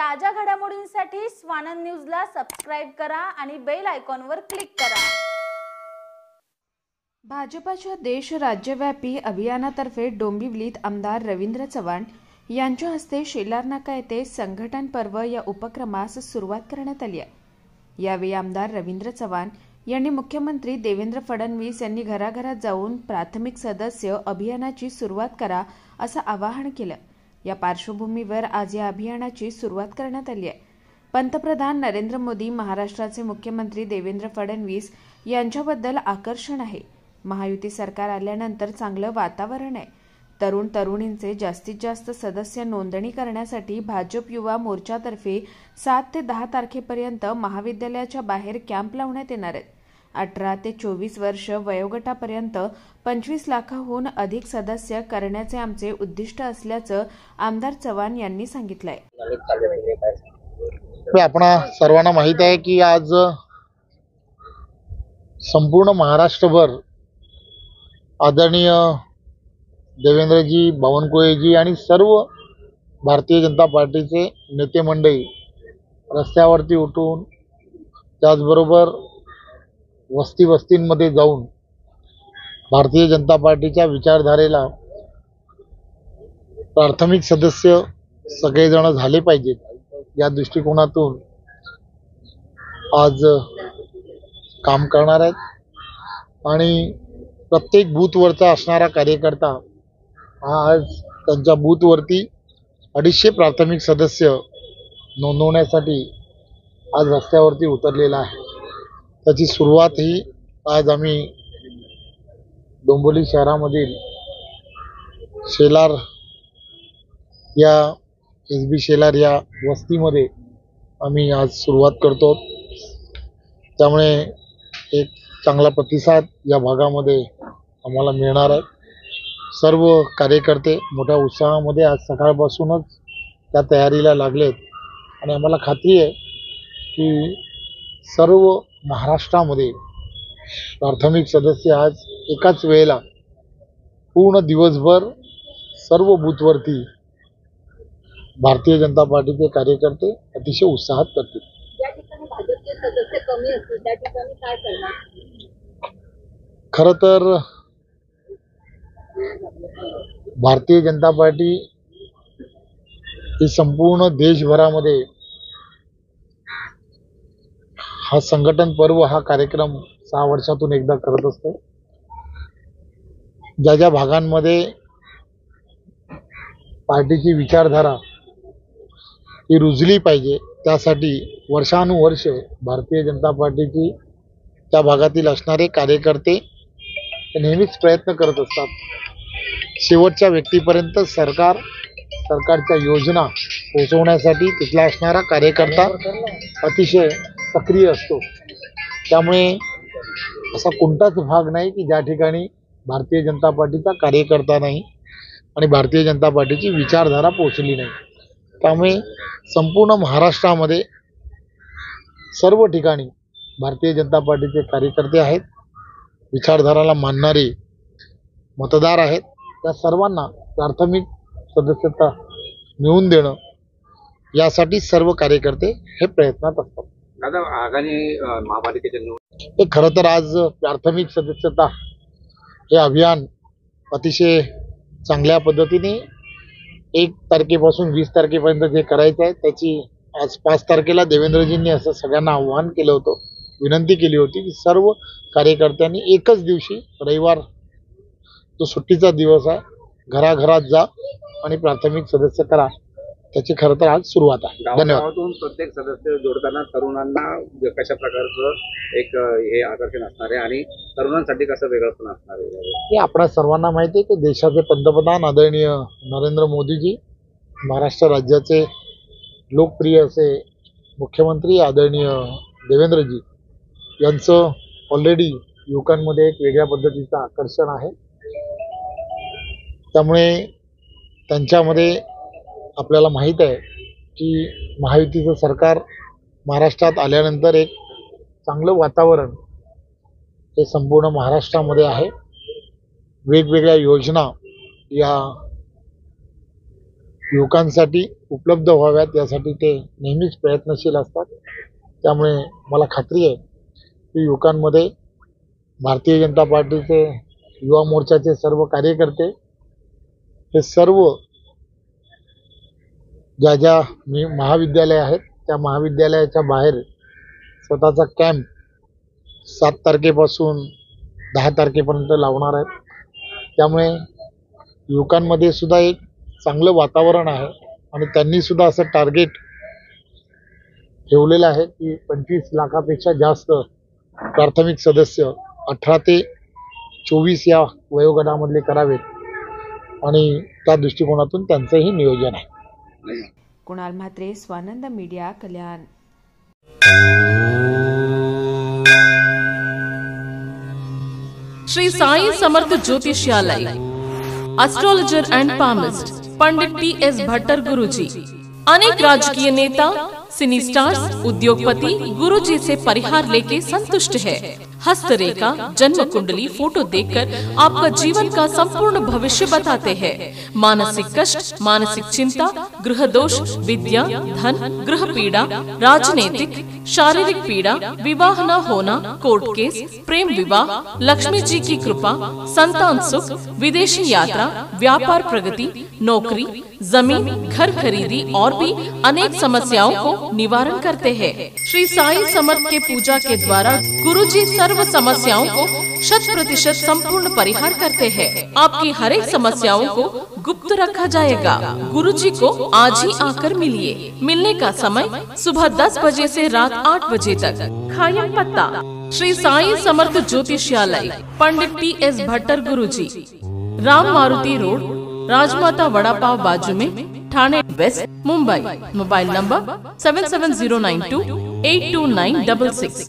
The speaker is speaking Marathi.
ताज्या घडामोडींसाठी स्वानंद न्यूजला सबस्क्राइब करा आणि बेल आयकॉनवर क्लिक करा। भाजपाच्या देश राज्यव्यापी अभियानातर्फे डोंबिवलीत आमदार रवींद्र चव्हाण यांच्या हस्ते शेलार नाका येथे संघटन पर्व या उपक्रमास सुरुवात करण्यात आली आहे। यावेळी आमदार रवींद्र चव्हाण यांनी मुख्यमंत्री देवेंद्र फडणवीस यांनी घराघरात जाऊन प्राथमिक सदस्य अभियानाची सुरुवात करा असं आवाहन केलं। या पार्श्वभूमीवर आज या अभियानाची सुरुवात करण्यात आली आहे। पंतप्रधान नरेंद्र मोदी, महाराष्ट्राचे मुख्यमंत्री देवेंद्र फडणवीस यांच्याबद्दल आकर्षण आहे। महायुती सरकार आल्यानंतर चांगलं वातावरण आहे। तरुण तरुणींचे जास्तीत जास्त सदस्य नोंदणी करण्यासाठी भाजप युवा मोर्चातर्फे 7 ते 10 तारखेपर्यंत महाविद्यालयाच्या बाहेर कॅम्प लावण्यात येणार आहेत। 18 ते 24 वर्ष वयोगटापर्यंत 25 लाखाहून अधिक सदस्य करण्याचे आमचे उद्दिष्ट असल्याचं आमदार चव्हाण यांनी सांगितलंय। आपणा सर्वांना माहित आहे की आज संपूर्ण महाराष्ट्रभर आदरणीय देवेंद्रजी, बावनकुळेजी आणि सर्व भारतीय जनता पार्टीचे नेते मंडळी रस्त्यावरती उठून, त्याचबरोबर वस्तींमध्ये जाऊन भारतीय जनता पार्टीच्या विचारधारेला प्राथमिक सदस्य सगळेजण झाले पाहिजेत या दृष्टिकोनातून आज काम करणार आहेत। आणि प्रत्येक बूथवरचा असणारा कार्यकर्ता आज त्यांच्या बूथवरती 250 प्राथमिक सदस्य नोंदवण्यासाठी आज रस्त्यावरती उतरलेला आहे। त्याची सुरुवात ही आज आम्ही डोंबिवली शहरामधील शेलार या एसबी शेलार या वस्तीमध्ये आम्ही आज सुरुवात करतो। त्यामुळे एक चांगला प्रतिसाद या भागामध्ये आम्हाला मिळणार आहे। सर्व कार्यकर्ते मोठ्या उत्साहामध्ये आज सकाळपासूनच त्या तयारीला लागलेत आणि आम्हाला खात्री आहे की सर्व महाराष्ट्रामध्ये प्राथमिक सदस्य आज एकाच वेळेला पूर्ण दिवसभर सर्व बूथवरती भारतीय जनता पार्टीचे कार्यकर्ते अतिशय उत्साहात करतील। या ठिकाणी भाजपचे सदस्य कमी असतील त्या ठिकाणी काय करणार? खरं तर भारतीय जनता पार्टी ही संपूर्ण देशभरामध्ये हा संघटन पर्व हा कार्यक्रम 6 वर्षातून एकदा करत असते। ज्या ज्या भागांमध्ये पार्टीची विचारधारा ही रुजली पाहिजे त्यासाठी वर्षानुवर्ष भारतीय जनता पार्टीची त्या भागातील असणारे कार्यकर्ते नेहमीच प्रयत्न करत असतात। शेवटच्या व्यक्तीपर्यंत सरकारच्या योजना पोहोचवण्यासाठी तिथला असणारा कार्यकर्ता अतिशय सक्रिय असतो। त्यामुळे असा कोणताच भाग नाही की ज्या ठिकाणी भारतीय जनता पार्टीचा कार्यकर्ता नाही आणि भारतीय जनता पार्टीची विचारधारा पोहोचली नाही। त्यामुळे संपूर्ण महाराष्ट्रामध्ये सर्व ठिकाणी भारतीय जनता पार्टीचे कार्यकर्ते आहेत, विचारधाराला मानणारे मतदार आहेत। त्या सर्वांना प्राथमिक सदस्यता मिळवून देणं यासाठी सर्व कार्यकर्ते हे प्रयत्नात असतात। दादा, आगामी महापालिकेच्या हे खरं तर आज प्राथमिक सदस्यता हे अभियान अतिशय चांगल्या पद्धतीने 1 तारखेपासून 20 तारखेपर्यंत जे करायचं आहे त्याची आज 5 तारखेला देवेंद्रजींनी असं सगळ्यांना आव्हान केलं होतं, विनंती केली होती की सर्व कार्यकर्त्यांनी एकच दिवशी, रविवार जो सुट्टीचा दिवस आहे, घराघरात जा आणि प्राथमिक सदस्य करा। त्याची खरं तर आज सुरुवात आहे। धन्यवाद। प्रत्येक सदस्य जोडताना तरुणांना कशा प्रकारचं एक हे आकर्षण असणार आहे आणि तरुणांसाठी कसं वेगळंपण असणार आहे हे आपल्या सर्वांना माहिती आहे की देशाचे पंतप्रधान आदरणीय नरेंद्र मोदीजी, महाराष्ट्र राज्याचे लोकप्रिय असे मुख्यमंत्री आदरणीय देवेंद्रजी यांचं ऑलरेडी युवकांमध्ये एक वेगळ्या पद्धतीचं आकर्षण आहे। त्यामुळे त्यांच्यामध्ये आपल्याला माहीत आहे की महायुतीचं सरकार महाराष्ट्रात आल्यानंतर एक चांगलं वातावरण हे संपूर्ण महाराष्ट्रामध्ये आहे। वेगवेगळ्या योजना या युवकांसाठी उपलब्ध व्हाव्यात यासाठी ते नेहमीच प्रयत्नशील असतात. त्यामुळे मला खात्री आहे की युवकांमध्ये भारतीय जनता पार्टीचे युवा मोर्चाचे सर्व कार्यकर्ते हे सर्व ज्या महाविद्यालय आहेत त्या महाविद्यालयाच्या बाहेर स्वतःचा कॅम्प 7 तारखेपासून 10 तारखेपर्यंत लावणार आहेत. त्यामुळे युवकांमध्ये सुद्धा एक चांगलं वातावरण आहे आणि त्यांनी सुद्धा असं टार्गेट ठेवलेलं आहे की 25 लाखापेक्षा जास्त प्राथमिक सदस्य 18 ते 24 या वयोगटामधले करावेत आणि त्या दृष्टिकोनातून त्यांचंही नियोजन आहे. Kunal Mhatre, Swanand media, Kalyan. Shri Sai Samarth Jyotishalaya, astrologer and palmist Pandit T.S. Bhattar Guruji. अनेक राजकीय नेता, सिनी स्टार्स, उद्योगपति गुरुजी से परिहार लेके संतुष्ट है. हस्तरेखा, जन्म कुंडली, फोटो देखकर आपका जीवन का संपूर्ण भविष्य बताते हैं. मानसिक कष्ट, मानसिक चिंता, गृह दोष, विद्या, धन, गृह पीड़ा, राजनीतिक, शारीरिक पीड़ा, विवाह न होना, कोर्ट केस, प्रेम विवाह, लक्ष्मी जी की कृपा, संतान सुख, विदेशी यात्रा, व्यापार प्रगति, नौकरी, जमीन, घर खरीदी और भी अनेक समस्याओं को निवारण करते हैं. श्री साई समर्थ के पूजा के द्वारा गुरुजी सर्व समस्याओं को 100% संपूर्ण परिहार करते हैं. आपकी हर एक समस्याओं को गुप्त रखा जाएगा. गुरुजी को आज ही आकर मिलिए. मिलने का समय सुबह 10 बजे से रात 8 बजे तक. खायम पत्ता श्री साई समर्थ ज्योतिषालय, पंडित T.S. भट्टर गुरुजी, राम मारुति रोड, राजमाता वड़ा पाव बाजू में, Thane west, Mumbai. Mobile number 7709282966.